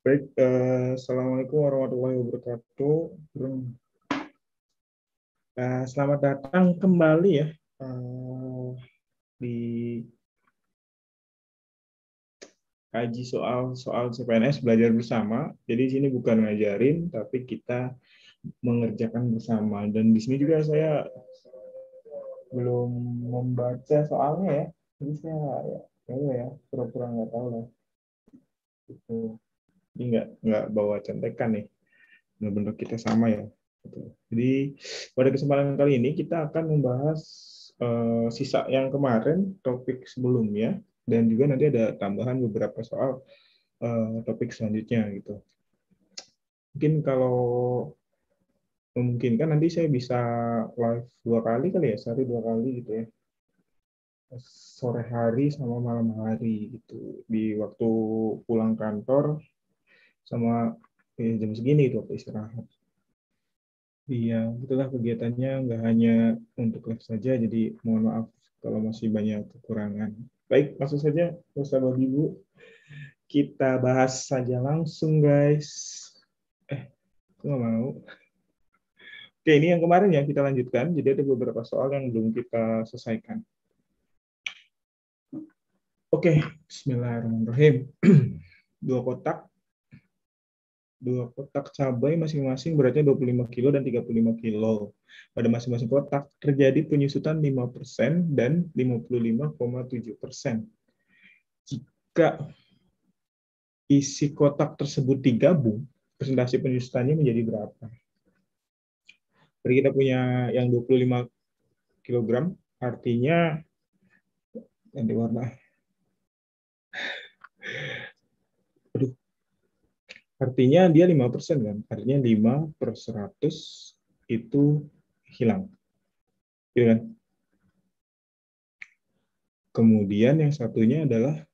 Baik, Assalamualaikum warahmatullahi wabarakatuh. Selamat datang kembali ya di kaji soal CPNS belajar bersama. Jadi di sini bukan ngajarin, tapi kita mengerjakan bersama. Dan di sini juga saya belum membaca soalnya ya. Jadi saya ya pura-pura nggak tahu lah. Gitu. Ini nggak bawa contekan nih. Benar-benar kita sama ya. Jadi pada kesempatan kali ini kita akan membahas sisa yang kemarin topik sebelumnya dan juga nanti ada tambahan beberapa soal topik selanjutnya gitu. Mungkin kalau memungkinkan nanti saya bisa live 2 kali kali ya, sehari 2 kali gitu ya. Sore hari sama malam hari gitu. Di waktu pulang kantor sama jam segini itu waktu istirahat. Iya, itulah kegiatannya nggak hanya untuk live saja, jadi mohon maaf kalau masih banyak kekurangan. Baik, langsung saja, nggak usah babi ibu. Kita bahas saja langsung, guys. Aku nggak mau. Oke, ini yang kemarin ya kita lanjutkan. Jadi ada beberapa soal yang belum kita selesaikan. Oke, Bismillahirrahmanirrahim. Dua kotak cabai masing-masing beratnya 25 kilo dan 35 kilo. Pada masing-masing kotak terjadi penyusutan 5% dan 55,7%. Jika isi kotak tersebut digabung, presentasi penyusutannya menjadi berapa? Jadi kita punya yang 25 kg, artinya ganti warna. Aduh, artinya dia 5% kan? Artinya 5/100 itu hilang. Gitu kan? Kemudian yang satunya adalah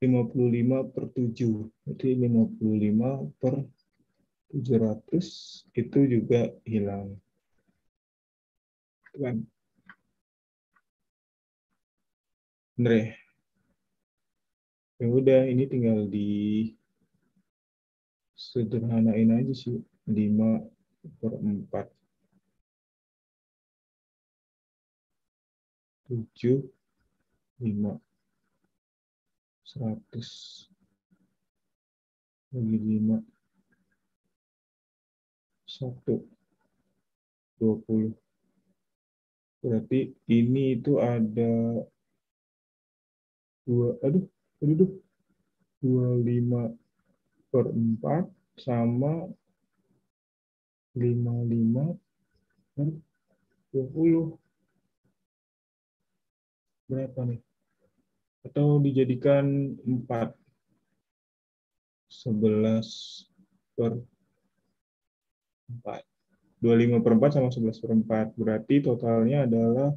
55/7. Jadi 55/700 itu juga hilang. Kan? Bener ya? Ya udah, ini tinggal di sederhanain aja sih. 5/4. 7, 5, 100 bagi 5, 1, 20. Berarti ini itu ada 25/4 sama 55/20. Berapa nih? Atau dijadikan 4. 11/4. 25/4 sama 11/4. Berarti totalnya adalah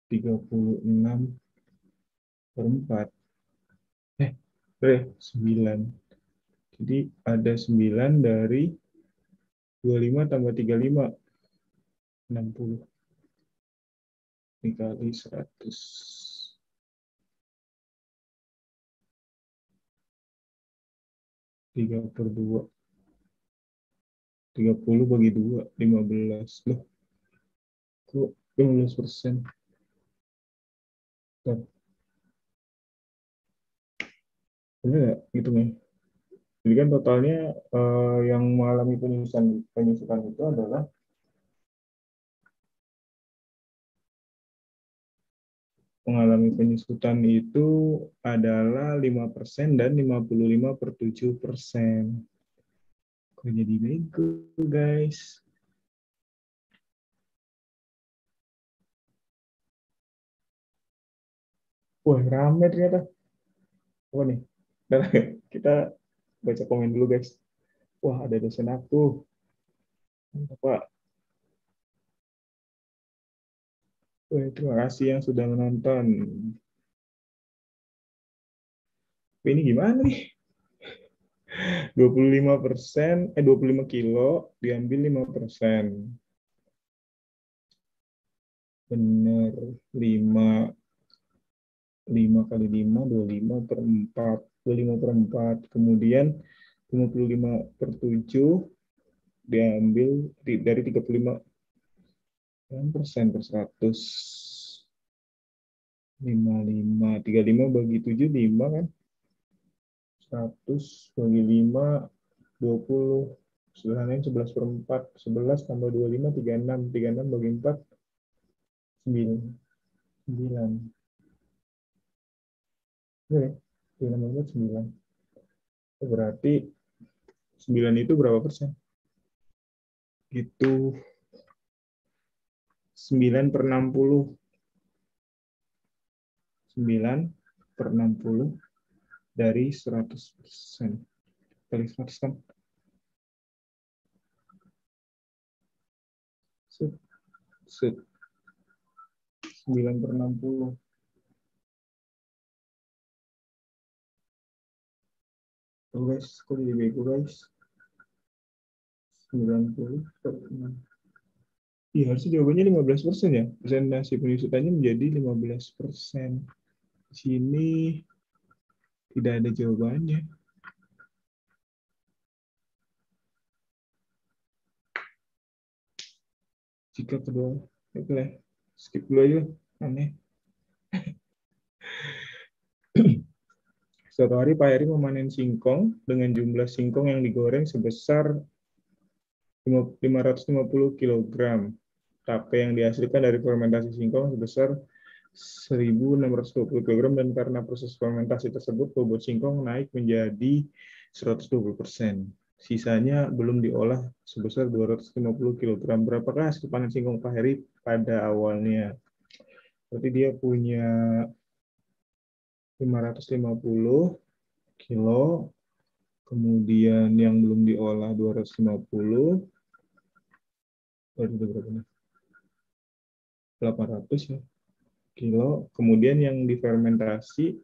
36/4. 9. Jadi ada 9 dari 25 tambah 35. 60. Dikali 100. 3/2. 30 bagi 2, 15. Loh, kok 15%? Benar nggak hitungnya? Jadi kan totalnya yang mengalami penyusutan itu adalah mengalami penyusutan itu adalah 5% dan 55/7%. Kok jadi bego, guys? Wah, rame ternyata. Apa nih? Kita baca komen dulu, guys. Wah, ada dosen aku. Pak. Wah, terima kasih yang sudah menonton. Ini gimana nih? 25 kilo diambil 5%. Benar, 5 kali 5, 25/4. 25/4. Kemudian 55/7 diambil dari 35% per 100. 55. 35 bagi 7, 5 kan? 100 bagi 5, 20. Sederhanain 11/4. 11 tambah 25, 36. 36 bagi 4, 9. 9. Oke, 9 bagi 4, 9. Berarti 9 itu berapa persen? Itu 9/60. 9/60 dari 100%. Kali 100 kan? Set, set. 9/60. Oh guys, kok jadi bego guys? 90/6. Iya, harusnya jawabannya 15% ya. Presentasi penyusutannya menjadi 15%. Di sini tidak ada jawabannya. Jika kedua, oke lah. Skip dulu aja. Aneh. Suatu hari Pak Heri memanen singkong dengan jumlah singkong yang digoreng sebesar 550 kg. Tape yang dihasilkan dari fermentasi singkong sebesar 1.620 kg, dan karena proses fermentasi tersebut bobot singkong naik menjadi 120%. Sisanya belum diolah sebesar 250 kg. Berapakah hasil panen singkong Pak Heri pada awalnya? Berarti dia punya 550 kilo, kemudian yang belum diolah 250, berarti berapa nih? 800 ya, kilo, kemudian yang difermentasi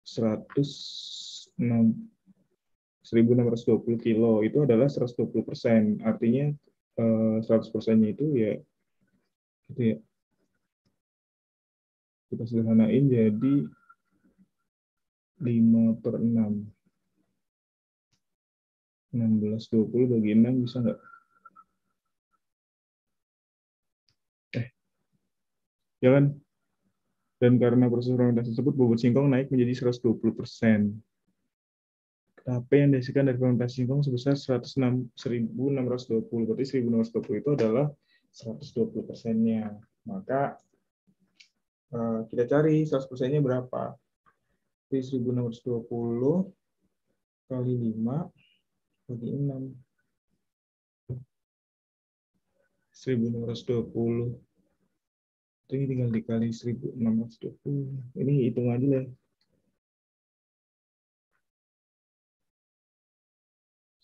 1.620 kilo, itu adalah 120%. Artinya 100%-nya itu ya, gitu ya, kita sederhanain jadi 5/6. 16/20 bagi 6 bisa nggak? Jalan. Dan karena proses fermentasi tersebut, bobot singkong naik menjadi 120%. Tape yang dihasilkan dari fermentasi singkong sebesar 1.620. Berarti 1.620 itu adalah 120%-nya. Maka kita cari 100%-nya berapa. Jadi 1.620 kali 5 bagi 6. 1.620. Ini tinggal dikali 1.620. Ini hitung aja lah.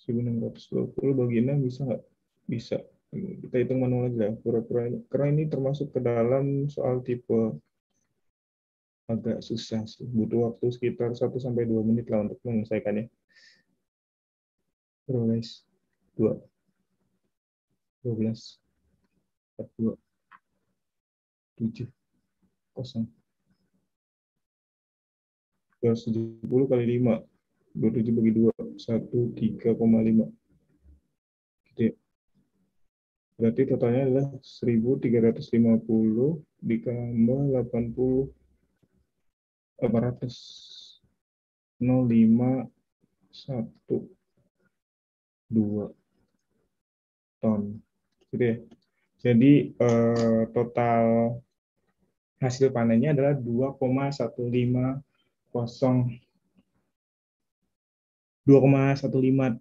1.620 bagi 6 bisa nggak? Bisa. Kita hitung manual aja. Pura-pura ini. Karena ini termasuk ke dalam soal tipe agak susah sih. Butuh waktu sekitar 1-2 menit lah untuk menyelesaikannya. Terus guys. 2, 12, 42, 7, 0. 270 kali 5. 27 bagi 2. 1, 3,5. Gitu ya. Berarti totalnya adalah 1.350 ditambah 80, 800. 0,512 ton. Gitu ya. Jadi total hasil panennya adalah 2,150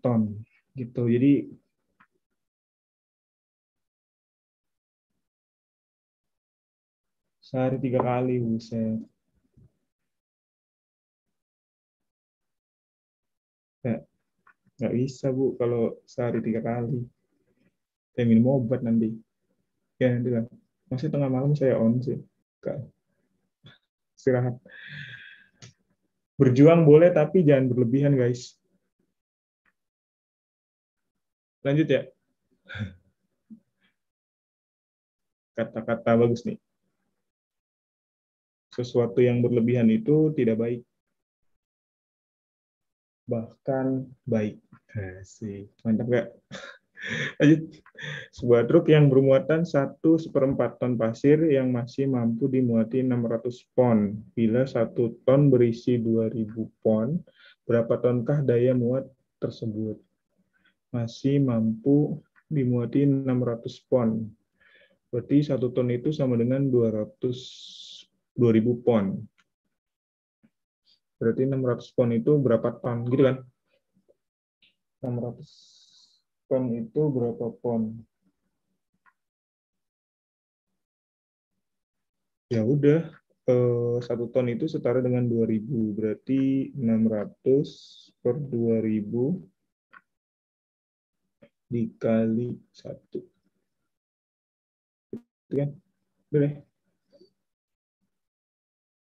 ton gitu. Jadi sehari 3 kali, buset. Nggak bisa Bu kalau sehari 3 kali. Saya minum obat nanti. Ya nanti lah. Masih tengah malam saya on sih. Kak, istirahat. Berjuang boleh tapi jangan berlebihan guys. Lanjut ya. Kata-kata bagus nih. Sesuatu yang berlebihan itu tidak baik. bahkan baik. Asik. Mantap nggak? Lanjut. Sebuah truk yang bermuatan 1/4 ton pasir yang masih mampu dimuati 600 pon. Bila 1 ton berisi 2.000 pon, berapa tonkah daya muat tersebut? Masih mampu dimuati 600 pon. Berarti 1 ton itu sama dengan 2.000 pon. Berarti 600 pon itu berapa ton, gitu kan? 600 ton itu berapa pon? Ya udah, 1 ton itu setara dengan 2.000, berarti 600 per 2.000 dikali 1. Itu kan? Udah deh.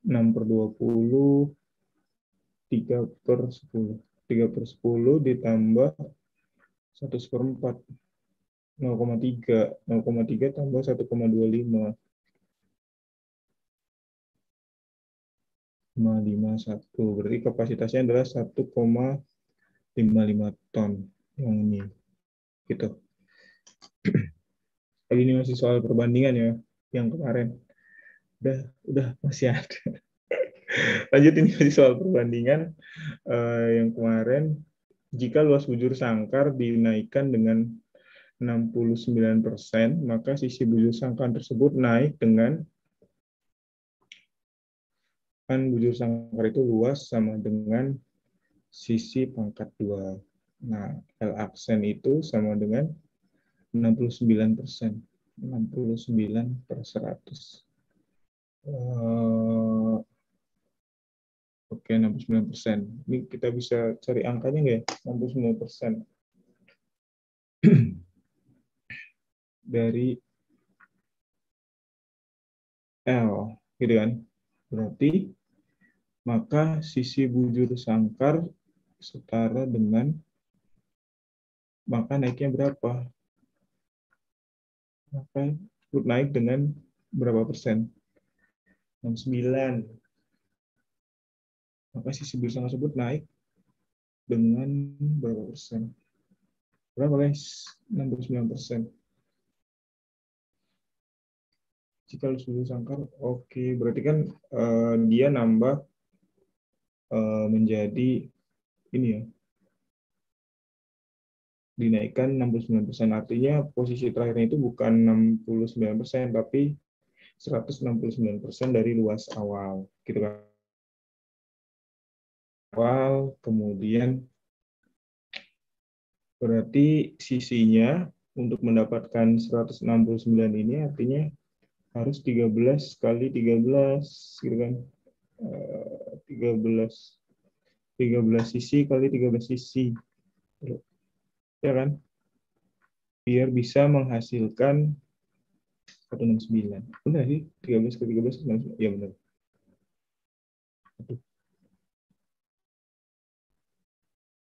6 per 20, 3 per 10. 3 per 10 ditambah 1/4. 0,3. 0,3 tambah 1,25. 551. Berarti kapasitasnya adalah 1,55 ton. Yang ini. Gitu. Ini masih soal perbandingan ya. Yang kemarin. Udah masih ada. Lanjut, ini masih soal perbandingan yang kemarin. Jika luas bujur sangkar dinaikkan dengan 69%, maka sisi bujur sangkar tersebut naik dengan kan bujur sangkar itu luas sama dengan sisi pangkat 2. Nah, L aksen itu sama dengan 69%. 69/100. Oke, 69%. Ini kita bisa cari angkanya nggak ya? 69% dari L, gitu kan? Berarti maka sisi bujur sangkar setara dengan, maka naiknya berapa? Maka naik dengan berapa persen? 69. Maka sisi bujur sangkar tersebut naik dengan berapa persen? Berapa guys? 69%. Jika bujur sangkar, oke. Berarti kan dia nambah menjadi ini ya, dinaikkan 69%. Artinya posisi terakhirnya itu bukan 69%, tapi 169% dari luas awal. Gitu kan. Awal, kemudian berarti sisinya untuk mendapatkan 169 ini artinya harus 13 kali 13, gitu kan. 13 sisi kali 13 sisi. Ya kan? Biar bisa menghasilkan 169. Benar sih? 13 kali 13, 169. Ya benar.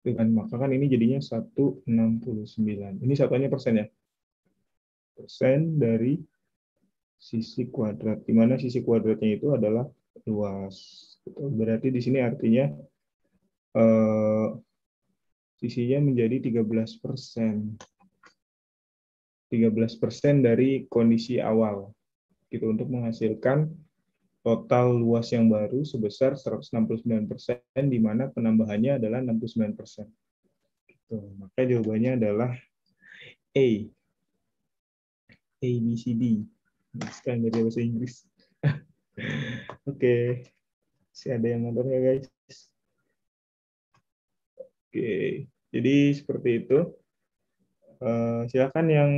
Dengan maka kan ini jadinya 169. Ini satuannya persen ya. Persen dari sisi kuadrat, di mana sisi kuadratnya itu adalah luas. Berarti di sini artinya sisinya menjadi 13%. 13% dari kondisi awal. Gitu, untuk menghasilkan total luas yang baru sebesar 169%, di mana penambahannya adalah 69%. Gitu. Maka jawabannya adalah A. A, B, C, D. Sekarang dari bahasa Inggris. Oke. Masih ada yang nonton ya guys? Oke. Jadi seperti itu. Silakan yang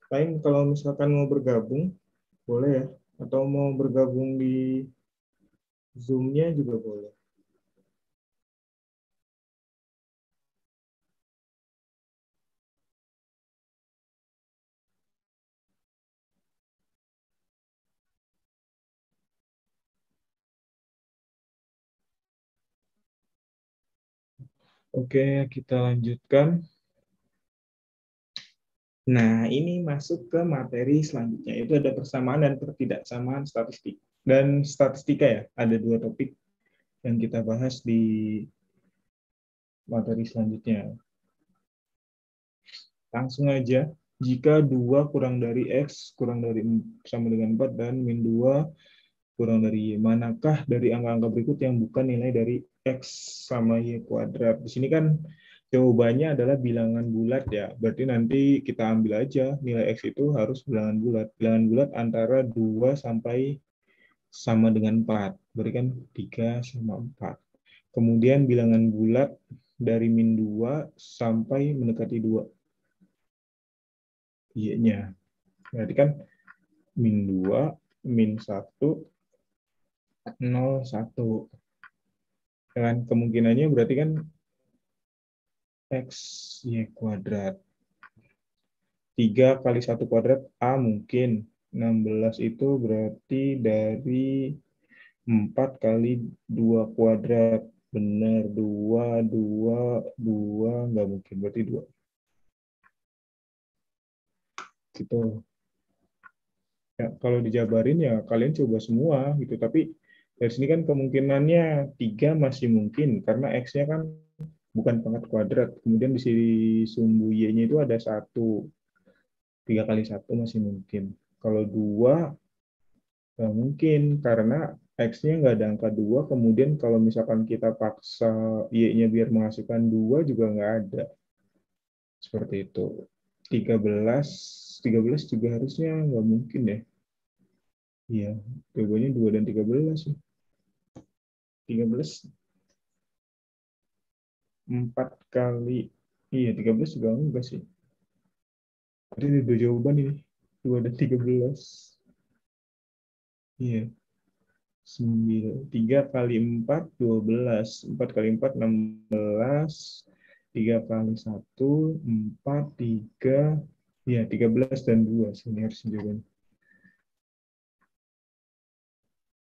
lain kalau misalkan mau bergabung, boleh ya. Atau mau bergabung di Zoom-nya juga boleh. Oke, kita lanjutkan. Nah, ini masuk ke materi selanjutnya, itu ada persamaan dan ketidaksamaan statistik. Dan statistika ya, ada 2 topik yang kita bahas di materi selanjutnya. Langsung aja. Jika 2 kurang dari X kurang dari sama dengan 4 dan min 2 kurang dari Y. Manakah dari angka-angka berikut yang bukan nilai dari X sama Y kuadrat? Di sini kan jawabannya adalah bilangan bulat ya. Berarti nanti kita ambil aja nilai X itu harus bilangan bulat. Bilangan bulat antara 2 sampai sama dengan 4. Berarti kan 3 sama 4. Kemudian bilangan bulat dari min 2 sampai mendekati 2. Y-nya. Berarti kan min 2, min 1, 0, 1. Dan kemungkinannya berarti kan X, Y kuadrat. 3 kali 1 kuadrat, A mungkin. 16 itu berarti dari 4 kali 2 kuadrat. Benar, 2, 2, 2, nggak mungkin. Berarti 2. Gitu. Ya, kalau dijabarin ya kalian coba semua gitu. Tapi dari sini kan kemungkinannya 3 masih mungkin karena X-nya kan bukan pangkat kuadrat. Kemudian di sini sumbu Y-nya itu ada 1. 3 kali 1 masih mungkin. Kalau 2 nggak mungkin karena X-nya nggak ada angka 2. Kemudian kalau misalkan kita paksa Y-nya biar menghasilkan 2 juga nggak ada. Seperti itu. 13, 13 juga harusnya nggak mungkin deh. Iya, jawabannya 2 dan 13 sih. 13 4 kali. Iya, 13 juga enggak sih. Ada dua jawaban ini. 2 dan 13. Iya. 9. 3 kali 4, 12. 4 kali 4, 16. 3 kali 1, 4, 3. Iya, 13 dan 2. Sini harus jawabannya.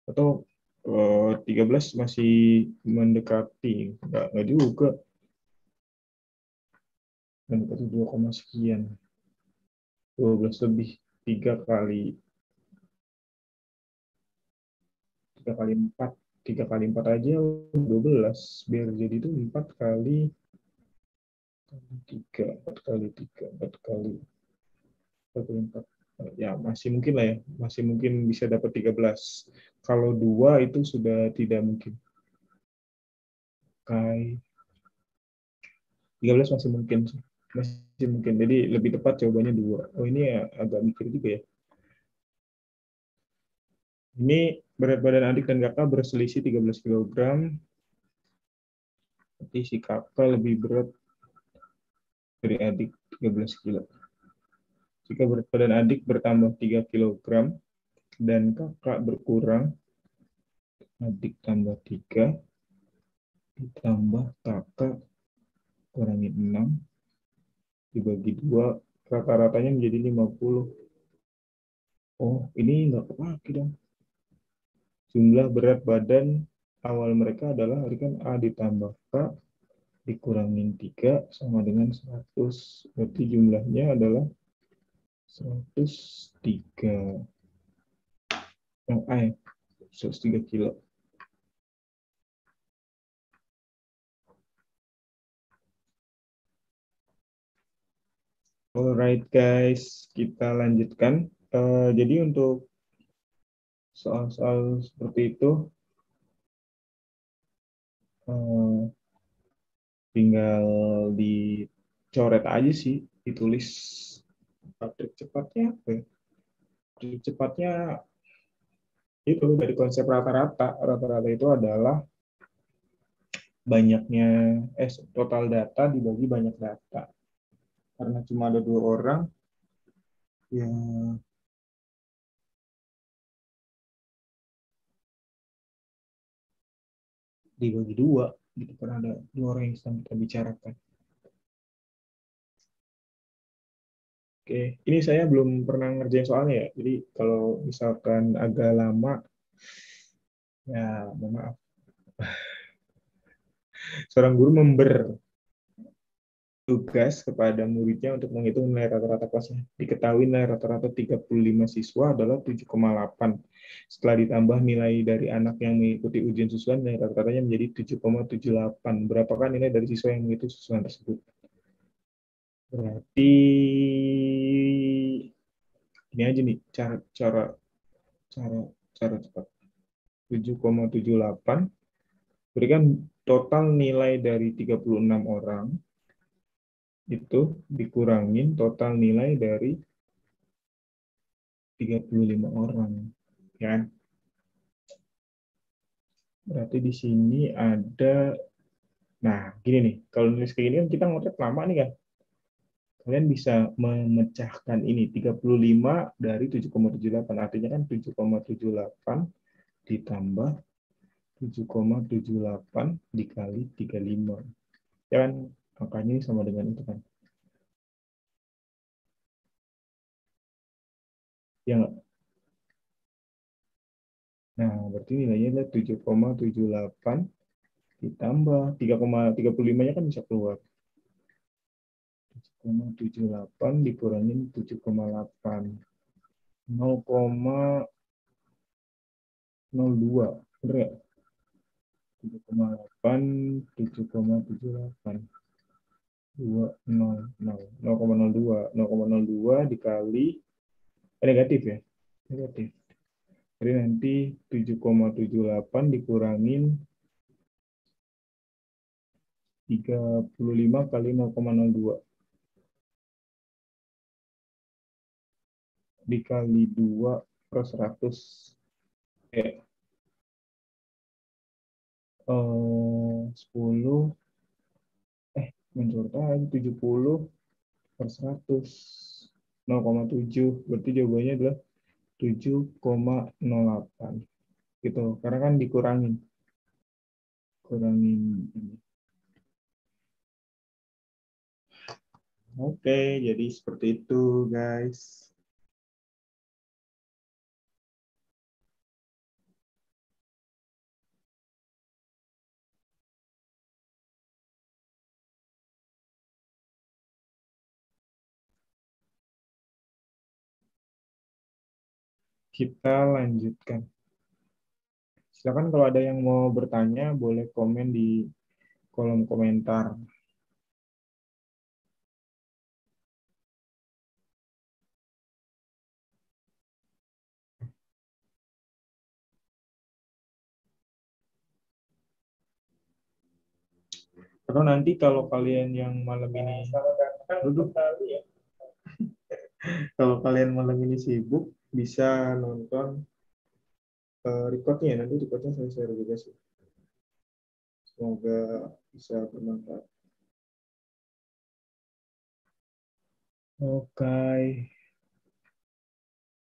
Atau 13 masih mendekati. Enggak juga. Mendekati 2, sekian. 12 lebih. 3 kali 3 kali 4. 3 kali 4 aja 12. Biar jadi itu 4 kali 3. 4 kali 3. 4 kali 4. Ya, masih mungkin lah ya. Masih mungkin bisa dapat 13. Kalau 2 itu sudah tidak mungkin. Kai 13 masih mungkin sih. Masih mungkin. Jadi lebih tepat jawabannya 2. Oh, ini ya agak mikir juga ya. Ini berat badan adik dan kakak berselisih 13 kg. Berarti si kakak lebih berat dari adik 13 kg. Jika berat badan adik bertambah 3 kg dan kakak berkurang, adik tambah 3 ditambah kakak kurangi 6 dibagi 2, rata-ratanya menjadi 50. Oh, ini nggak kepake dong. Jumlah berat badan awal mereka adalah kan A ditambah K dikurangin 3 sama dengan 100. Berarti jumlahnya adalah 103. Oh, 103 kilo. Alright guys, kita lanjutkan. Jadi untuk soal-soal seperti itu eh, tinggal dicoret aja sih, ditulis trik cepatnya apa ya? Trik cepatnya itu dari konsep rata-rata. Rata-rata itu adalah banyaknya total data dibagi banyak data. Karena cuma ada 2 orang yang dibagi 2 gitu, karena ada 2 orang yang sedang kita bicarakan. Oke, ini saya belum pernah ngerjain soalnya ya. Jadi kalau misalkan agak lama, ya mohon maaf. Seorang guru member. tugas kepada muridnya untuk menghitung nilai rata-rata kelasnya. Diketahui nilai rata-rata 35 siswa adalah 7,8. Setelah ditambah nilai dari anak yang mengikuti ujian susulan, nilai rata-ratanya menjadi 7,78. Berapakah nilai dari siswa yang mengikuti susulan tersebut? Berarti ini aja nih cara cara cara cara cepat. 7,78 berikan total nilai dari 36 orang itu dikurangin total nilai dari 35 orang. Ya. Berarti di sini ada, nah gini nih, kalau nulis kayak gini kan kita ngotot lama nih kan. Kalian bisa memecahkan ini, 35 dari 7,78. Artinya kan 7,78 ditambah 7,78 dikali 35. Ya kan, angkanya ini sama dengan itu kan. Ya nggak? Nah, berarti nilainya adalah 7,78 ditambah 3,35-nya kan bisa keluar. 7,78 dikurangin 7,8. 0,02. Bener nggak? 7,8, 7,78. 0,02. 0,02 dikali, negatif ya? Negatif. Jadi nanti 7,78 dikurangin 35 kali 0,02 dikali 2 per 100. Eh, 10, menurut 70 per 100. 0,7. Berarti jawabannya adalah 7,08. Gitu. Karena kan dikurangin. Kurangin ini. Oke, jadi seperti itu, guys. Kita lanjutkan. Silakan kalau ada yang mau bertanya, boleh komen di kolom komentar. Atau nanti kalau kalian yang malam ini duduk, kalau kalian malam ini sibuk, bisa nonton recordnya. Nanti recordnya saya share juga sih. Semoga bisa bermanfaat. Oke,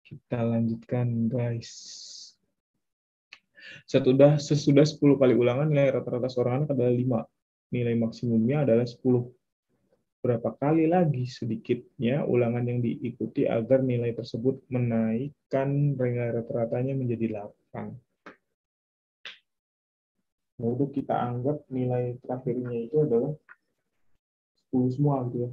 kita lanjutkan, guys. Sesudah 10 kali ulangan, nilai rata-rata seorang anak adalah 5. Nilai maksimumnya adalah 10. Berapa kali lagi sedikitnya ulangan yang diikuti agar nilai tersebut menaikkan nilai rata-ratanya menjadi 8. Lalu kita anggap nilai terakhirnya itu adalah 10 semua gitu ya.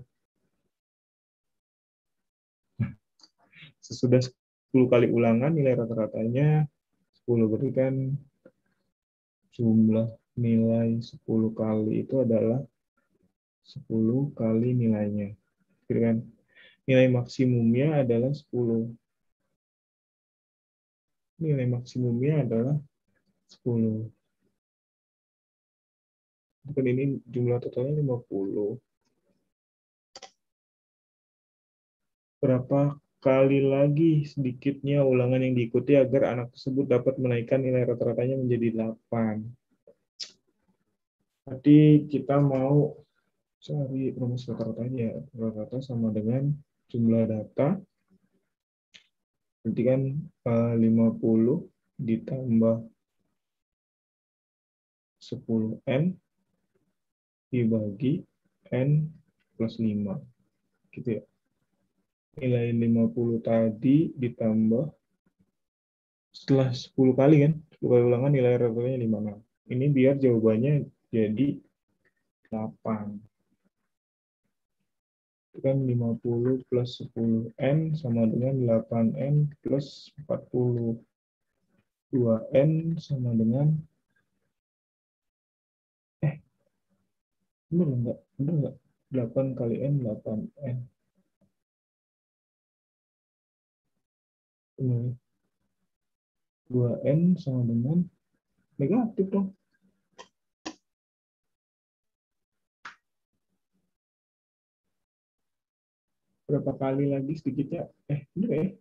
Sesudah 10 kali ulangan, nilai rata-ratanya 10, berarti kan jumlah nilai 10 kali itu adalah 10 kali nilainya. Gitu kan? Nilai maksimumnya adalah 10. Nilai maksimumnya adalah 10. Dan ini jumlah totalnya 50. Berapa kali lagi sedikitnya ulangan yang diikuti agar anak tersebut dapat menaikkan nilai rata-ratanya menjadi 8. Tadi kita mau cari rumus rata-ratanya. Rata-rata sama dengan jumlah data. Berarti kan 50 ditambah 10N dibagi N plus 5. Gitu ya. Nilai 50 tadi ditambah setelah 10 kali kan, 10 kali ulangan nilai rata-ratanya 5. Ini biar jawabannya jadi 8. Itu kan 50 plus 10N sama dengan 8N plus 40. 2N sama dengan, eh, bener enggak? Bener enggak? 8 kali N, 8N. Ini 2N sama dengan negatif dong. Berapa kali lagi sedikitnya? Bener ya?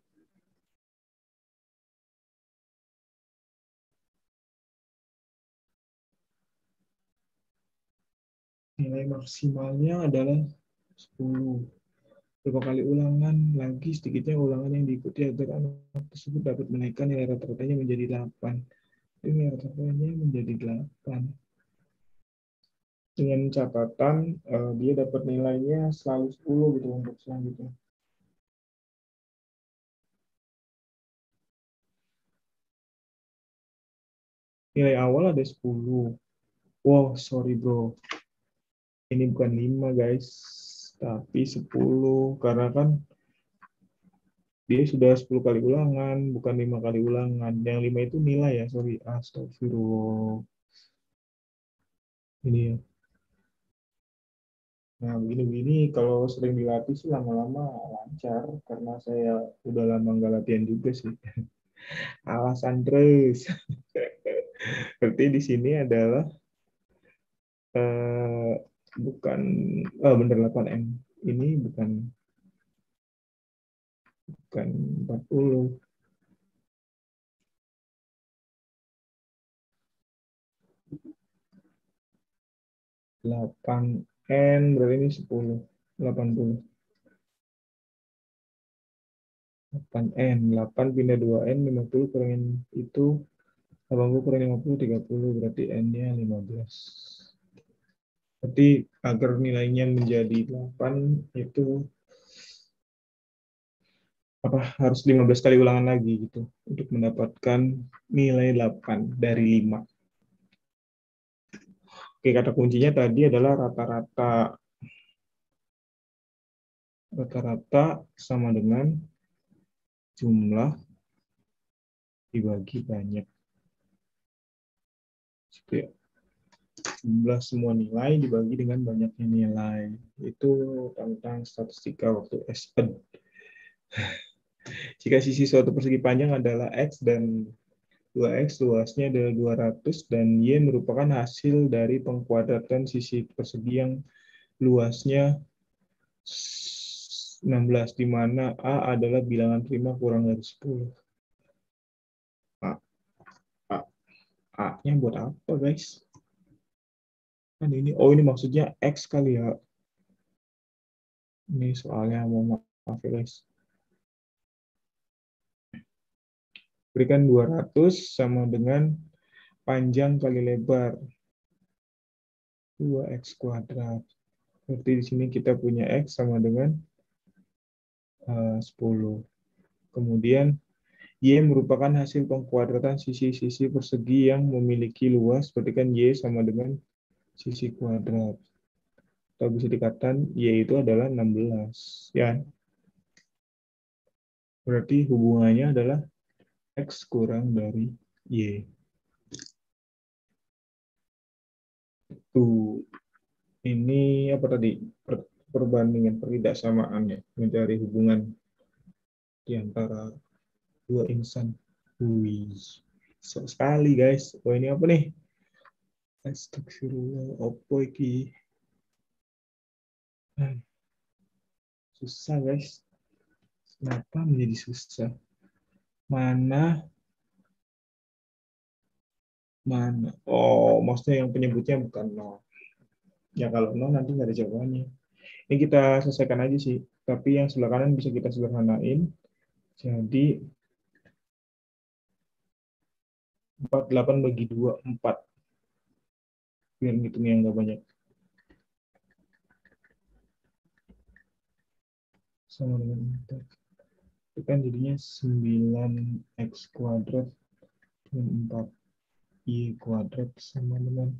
Nilai maksimalnya adalah 10. Berapa kali ulangan lagi sedikitnya ulangan yang diikuti agar anak tersebut dapat menaikkan nilai rata-ratanya menjadi 8. Ini nilai rata-ratanya menjadi 8. Dengan catatan dia dapat nilainya selalu 10 gitu untuk selanjutnya. Nilai awal ada 10. Wow, sorry bro. Ini bukan 5 guys, tapi 10. Karena kan dia sudah 10 kali ulangan, bukan 5 kali ulangan. Yang 5 itu nilai ya, sorry. Astagfirullah. Ini ya. Nah, begini-begini kalau sering dilatih sih lama-lama lancar. Karena saya udah lama nggak latihan juga sih. Alasan terus. Berarti di sini adalah eh, bukan, bener 8M. Ini bukan 40. 8N berarti ini 10. 80. 8N. 8 pindah 2N, 50 kurangin itu. 80 kurang 50, 30. Berarti N-nya 15. Berarti agar nilainya menjadi 8 itu harus 15 kali ulangan lagi gitu untuk mendapatkan nilai 8 dari 5. Oke, kata kuncinya tadi adalah rata-rata. Rata-rata sama dengan jumlah dibagi banyak. Jadi, jumlah semua nilai dibagi dengan banyaknya nilai. Itu tentang statistika waktu SPED. Jika sisi suatu persegi panjang adalah X dan 2X luasnya adalah 200 dan Y merupakan hasil dari pengkuadratan sisi persegi yang luasnya 16, di mana A adalah bilangan prima kurang dari 10. A, A, A-nya buat apa, guys? Kan ini maksudnya X kali ya. Ini soalnya mau maaf ya, guys. Berikan 200 sama dengan panjang kali lebar 2X kuadrat. Berarti di sini kita punya X sama dengan 10. Kemudian Y merupakan hasil pengkuadratan sisi-sisi persegi yang memiliki luas, berarti kan Y sama dengan sisi kuadrat. Atau bisa dikatakan Y itu adalah 16. Ya, berarti hubungannya adalah X kurang dari Y. Tuh, ini apa tadi? Perbandingan, pertidaksamaan ya, mencari hubungan di antara dua insan. Wih, so sekali guys. Oh ini apa nih? Astagfirullah, opo iki? Susah guys. Kenapa menjadi susah? Mana? Mana? Oh, maksudnya yang penyebutnya bukan nol. Ya kalau nol nanti nggak ada jawabannya. Ini kita selesaikan aja sih. Tapi yang sebelah kanan bisa kita sederhanain. Jadi 48 bagi 2, 4. Biar ngitungnya nggak banyak. Sama dengan 4. Itu kan jadinya 9X kuadrat dengan 4Y kuadrat sama dengan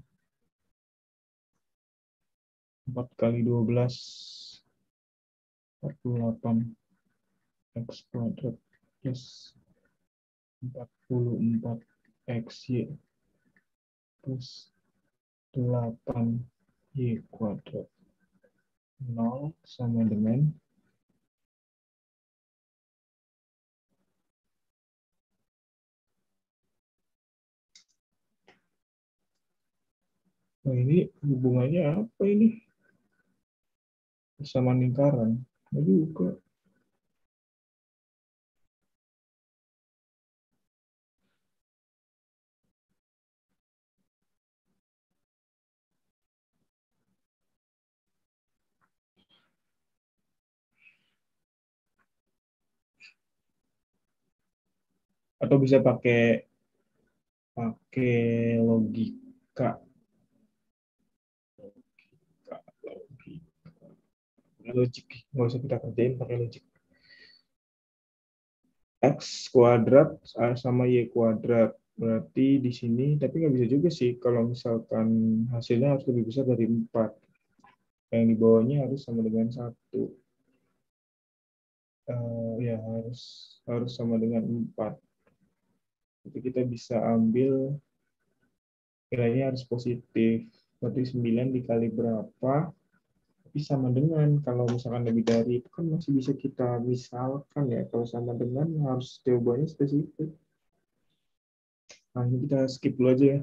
4 kali 12. 48 X kuadrat plus 44 XY plus 8 Y kuadrat 0 sama dengan ini hubungannya apa ini? Sama lingkaran. Nah juga. Atau bisa pakai pakai logika. Logik. Nggak usah kita kerjain pakai logik. X kuadrat sama Y kuadrat. Berarti di sini, tapi nggak bisa juga sih kalau misalkan hasilnya harus lebih besar dari 4. Yang di bawahnya harus sama dengan 1. Ya, harus sama dengan 4. Jadi kita bisa ambil nilainya harus positif. Berarti 9 dikali berapa? Tapi sama dengan, kalau misalkan lebih dari itu kan masih bisa kita misalkan ya, kalau sama dengan harus jawabannya spesifik. Nah, ini kita skip dulu aja ya.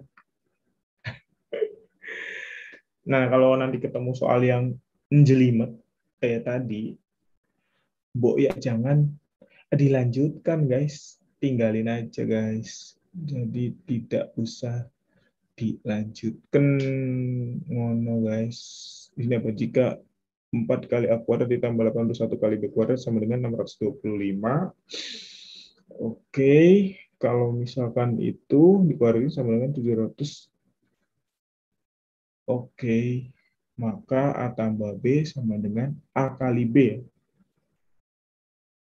Nah, kalau nanti ketemu soal yang menjelimet kayak tadi, Bo ya jangan dilanjutkan guys. Tinggalin aja guys. Jadi tidak usah dilanjutkan ngono guys. Ini apa jika 4 kali A kuadrat ditambah 81 kali B kuadrat sama dengan 625. Oke, kalau misalkan itu dikuadratin sama dengan 700. Oke, maka A tambah B sama dengan A kali B.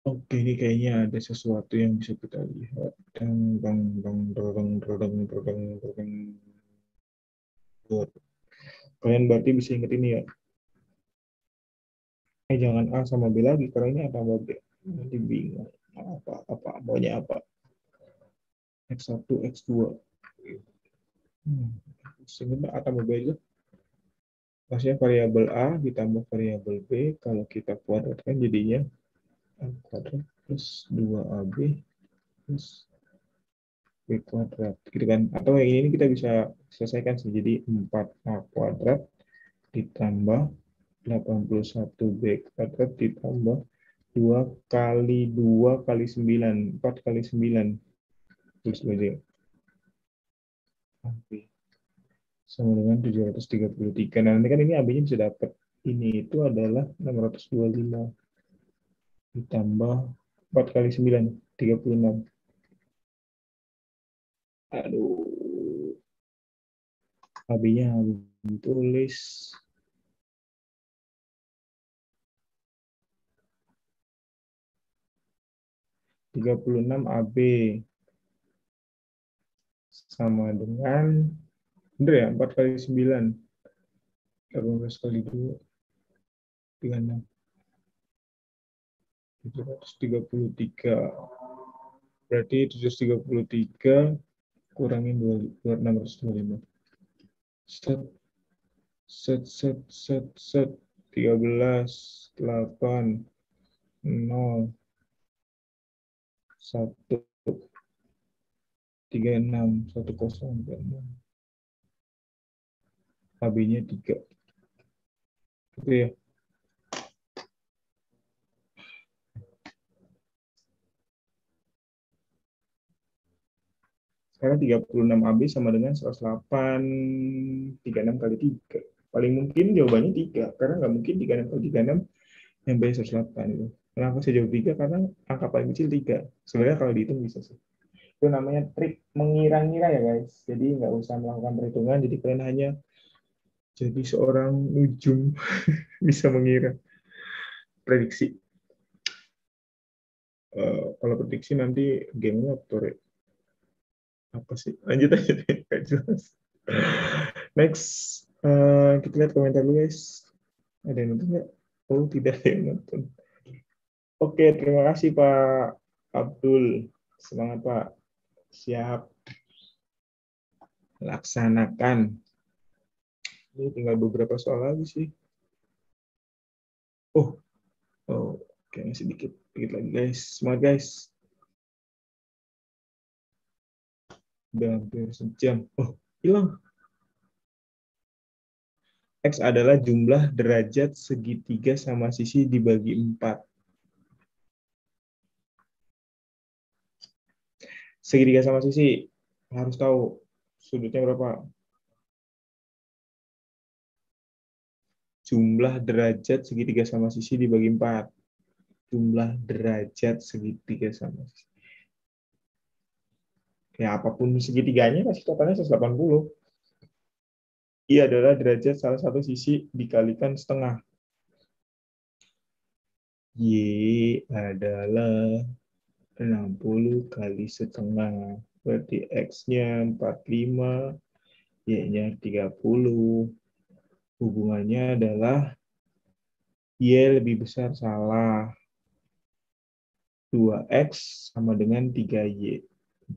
Oke, ini kayaknya ada sesuatu yang bisa kita lihat. Dang, dang, dang, dang, dang, dang, dang, dang. Kalian berarti bisa ingat ini ya. Jangan A sama B lagi, karena ini A tambah B. Nanti bingung. Apa, maunya apa? X1, X2. Sebenarnya A tambah B aja. Maksudnya variabel A ditambah variabel B. Kalau kita kuadratkan jadinya A kuadrat plus 2AB plus B kuadrat. Gitu kan. Atau yang ini kita bisa selesaikan sih. Jadi 4A kuadrat ditambah 81B kuadrat ditambah 2 kali 2 kali 9. 4 kali 9. Terus aja. Sama dengan 733. Nah, nanti kan ini AB-nya bisa dapat. Ini itu adalah 625 ditambah 4 kali 9, 36. Aduh, AB-nya tulis 36 AB sama dengan, bener ya, 4 kali 9, 18 kali 2, 36, 733. Berarti 733 kurangin 625. Set, set. 13, 8, 0, 1, 36, 1036. AB-nya 3. Gitu ya. Sekarang 36 AB sama dengan 108, 36 kali 3. Paling mungkin jawabannya 3, karena nggak mungkin 36 kali 36 yang B 108 itu. Kenapa saya jawab 3? Karena angka paling kecil 3. Sebenarnya kalau dihitung bisa sih. Itu namanya trik mengira-ngira ya guys. Jadi nggak usah melakukan perhitungan, jadi kalian hanya jadi seorang ujung bisa mengira. Prediksi. Kalau prediksi nanti game-nya apa sih? Lanjut aja deh, nggak jelas. Next, kita lihat komentar dulu guys. Ada yang nonton nggak? Oh, tidak ada yang nonton. Oke, terima kasih Pak Abdul. Semangat Pak. Siap, laksanakan. Ini tinggal beberapa soal lagi sih. Oh, oh, oke, masih dikit, dikit lagi guys. Semangat guys. Udah hampir sejam. Oh, hilang. X adalah jumlah derajat segitiga sama sisi dibagi 4. Segitiga sama sisi harus tahu sudutnya berapa. Jumlah derajat segitiga sama sisi dibagi 4. Jumlah derajat segitiga sama sisi. Ya, apapun segitiganya pasti totalnya 180. I adalah derajat salah satu sisi dikalikan setengah. Y adalah 60 kali setengah. Berarti X-nya 45, Y-nya 30. Hubungannya adalah Y lebih besar salah. 2X sama dengan 3Y.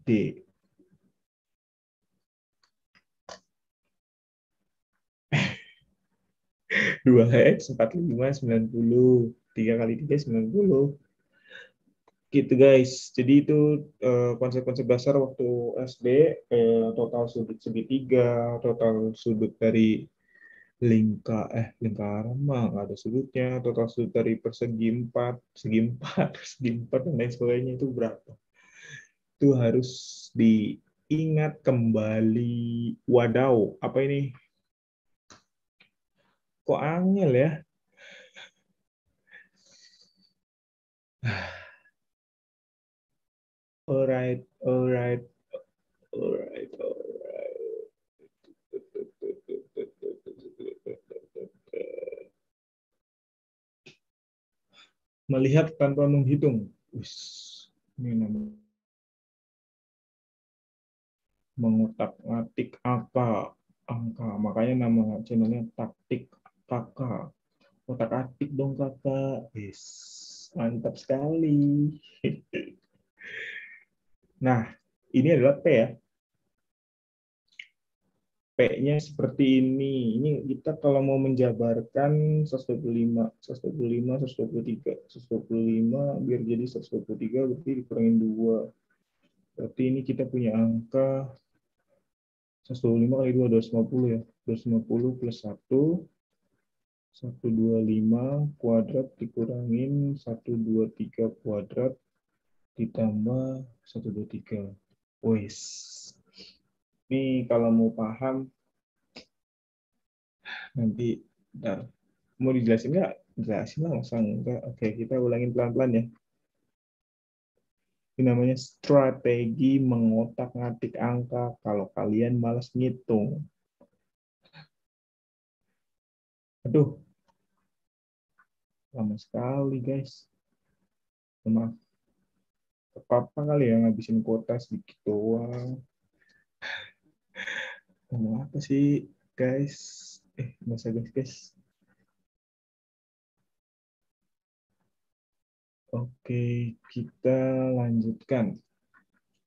D. 2X 45, 90. 3 kali 3, 90. Gitu guys. Jadi itu konsep-konsep dasar waktu SD, total sudut segitiga, total sudut dari lingkaran mah nggak ada sudutnya, total sudut dari persegi empat, persegi empat dan lain sebagainya itu berapa? Itu harus diingat kembali. Wadaw, apa ini? Kok angel ya? Alright, alright, alright, alright. Melihat tanpa menghitung. Ini namanya mengotak-atik apa angka. Makanya nama channelnya taktik kakak. Otak-atik dong kakak. Yes. Mantap sekali. Nah, ini adalah P ya. P-nya seperti ini. Ini kita kalau mau menjabarkan 125, 125, 123, 125 biar jadi 123 berarti dikurangin 2. Berarti ini kita punya angka 125 kali 2, 250 ya. 250 plus 1, 125 kuadrat dikurangin 123 kuadrat ditambah 123. Wes. Ini kalau mau paham nanti bentar. Mau dijelasin nggak? Jelasin lah, masa enggak? Oke, kita ulangin pelan-pelan ya. Ini namanya strategi mengotak-ngatik angka kalau kalian malas ngitung. Aduh, lama sekali guys. Maaf, apa kali ya ngabisin kuota sedikit doang. Ngomong apa sih guys? Masa guys. Oke, kita lanjutkan.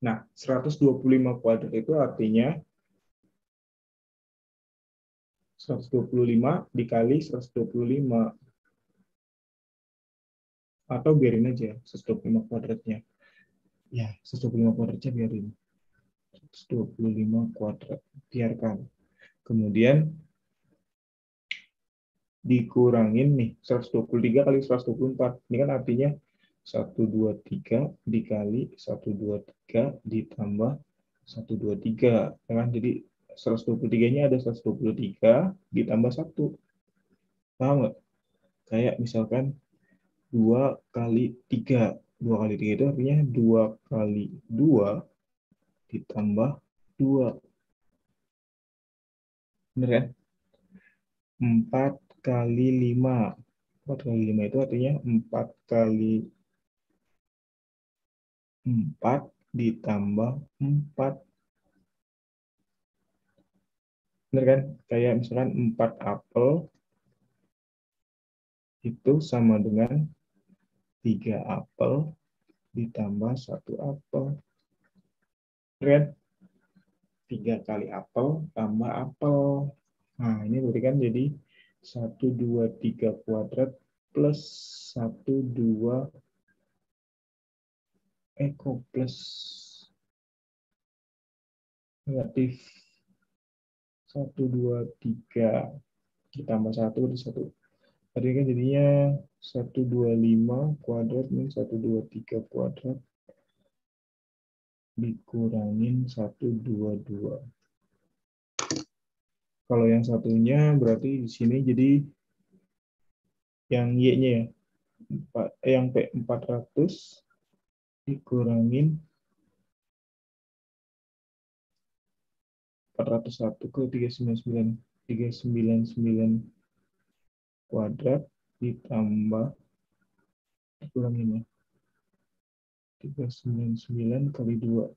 Nah, 125 kuadrat itu artinya 125 dikali 125. Atau biarin aja 125 kuadratnya. Ya, 125 kuadratnya biarin. 125 kuadrat. Biarkan. Kemudian dikurangin nih 123 kali 124. Ini kan artinya 123 dikali 123 ditambah 123. Ya kan? Jadi 123-nya ada 123 ditambah 1. Paham nggak? Kayak misalkan 2 kali 3. 2 kali 3 itu artinya 2 kali 2 ditambah 2. Bener kan? 4 kali 5. 4 kali 5 itu artinya 4 kali 4 ditambah 4. Bener kan? Kayak misalkan 4 apel itu sama dengan 3 apel ditambah 1 apel. Kan? 3 kali apel tambah apel. Nah, ini berarti kan jadi 1, 2, 3 kuadrat plus 1, 2, plus negatif 1, 2, 3 ditambah 1 di 1. Tadi kan jadinya 125 kuadrat min 123 kuadrat dikurangin 122. Kalau yang satunya berarti di sini jadi yang Y-nya ya. Yang P 400 dikurangin 401 ke 399. 399 kuadrat ditambah dikurangin ya. 399 kali 2.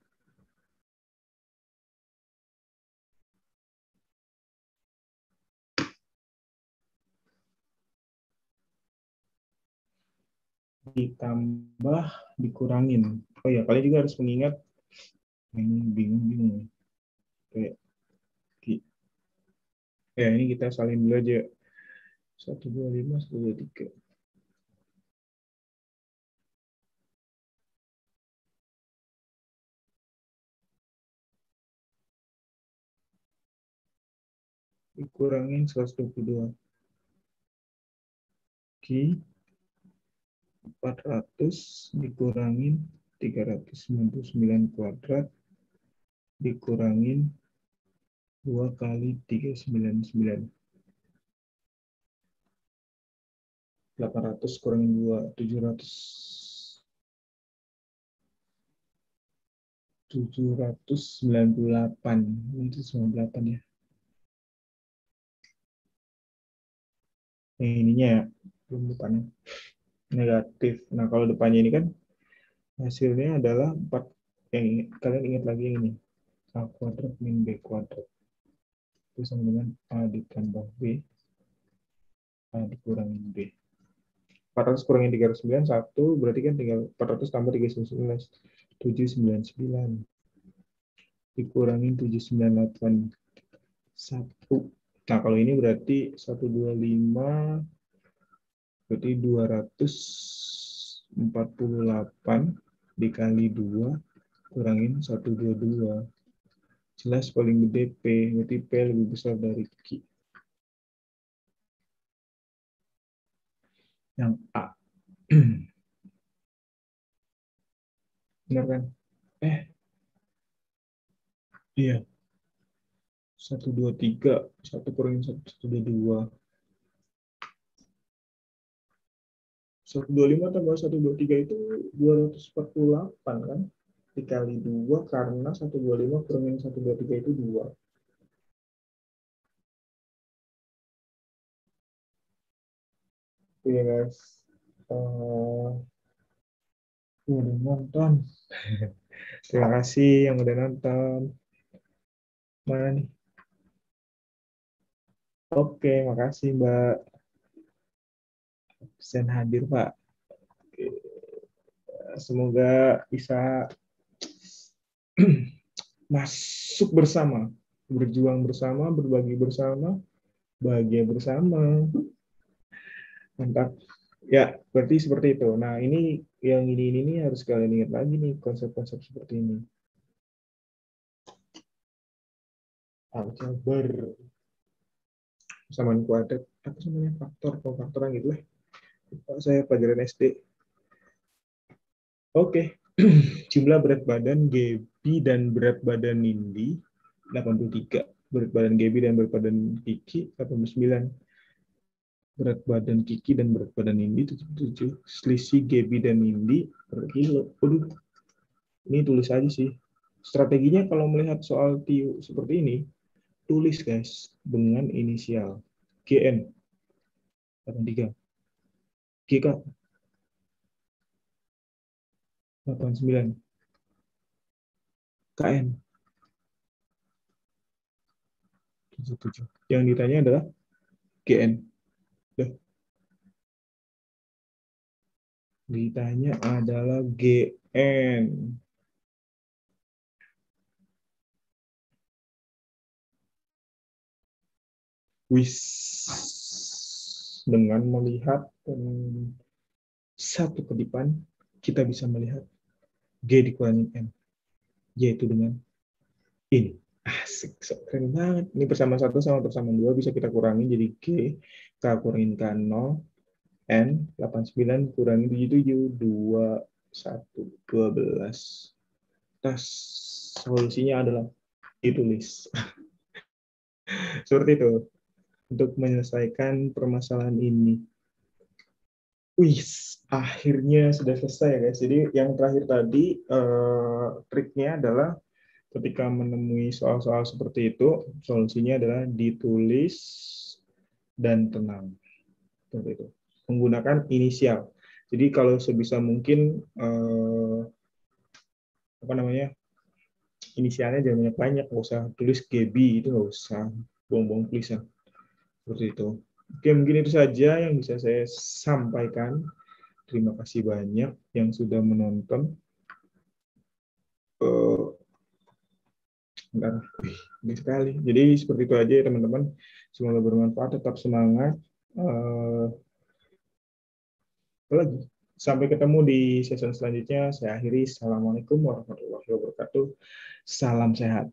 Ditambah dikurangin. Oh ya, kalian juga harus mengingat ini bingung-bingung. Kayak ya ini kita salin dulu aja. 125 123. Dikurangin 122. Ki 400 dikurangin 399 kuadrat dikurangin 2 kali 399. 800 kurangin 2, 700. 798. Itu 98 ya. Yang ininya ya, belum depannya. Negatif. Nah, kalau depannya ini kan hasilnya adalah 4. Yang kalian ingat lagi yang ini. A kuadrat min B kuadrat. Itu sama dengan A ditambah B. A dikurangin B. 400 kurangin 399, 1. Berarti kan tinggal 400 tambah 399. 799. Dikurangin 798. 1. Nah, kalau ini berarti 125. Berarti 248 dikali 2 kurangin 122. Jelas paling gede P, berarti P lebih besar dari Q. Yang A. Benar kan? Iya. 123. 1 kurangin 122. 125 tambah 123 itu 248 kan? Dikali 2 karena 125 kurangin 123 itu 2. Iya guys. Udah nonton. Terima kasih yang udah nonton. Mana nih? Oke, makasih Mbak. Absen hadir Pak. Oke. Semoga bisa masuk bersama, berjuang bersama, berbagi bersama, bahagia bersama. Mantap. Ya, berarti seperti itu. Nah, ini yang ini nih harus kalian ingat lagi nih konsep-konsep seperti ini. Aljabar persamaan kuadrat, apa namanya faktor, faktoran gitu lah. Saya pelajaran SD. Oke. Jumlah berat badan Gaby dan berat badan Nindi 83. Berat badan Gaby dan berat badan Kiki 89. Berat badan Kiki dan berat badan Nindi 77. Selisih Gaby dan Nindi per kilo. Waduh, ini tulis aja sih. Strateginya kalau melihat soal TIU seperti ini, tulis guys dengan inisial GN 83, GK 89, KN 77. Yang ditanya adalah GN. Udah, Ditanya adalah GN. Wis, dengan melihat satu kedipan, kita bisa melihat G dikurangi M, yaitu dengan ini. Asik, keren banget. Ini persamaan satu sama persamaan dua bisa kita kurangi jadi G, K kurangin K 0, N 89 kurangi 77, 12. Tas solusinya adalah ditulis. Seperti itu untuk menyelesaikan permasalahan ini. Wih, akhirnya sudah selesai ya guys. Jadi yang terakhir tadi triknya adalah ketika menemui soal-soal seperti itu, solusinya adalah ditulis dan tenang. Seperti itu. Menggunakan inisial. Jadi kalau sebisa mungkin apa namanya, inisialnya jangan banyak-banyak, nggak usah tulis GB, itu nggak usah bohong-bohong tulisan. Seperti itu. Oke, mungkin itu saja yang bisa saya sampaikan. Terima kasih banyak yang sudah menonton. Bentar. Ini sekali. Jadi seperti itu aja ya teman-teman. Semoga bermanfaat, tetap semangat. Apa lagi? Sampai ketemu di season selanjutnya. Saya akhiri. Assalamualaikum warahmatullahi wabarakatuh. Salam sehat.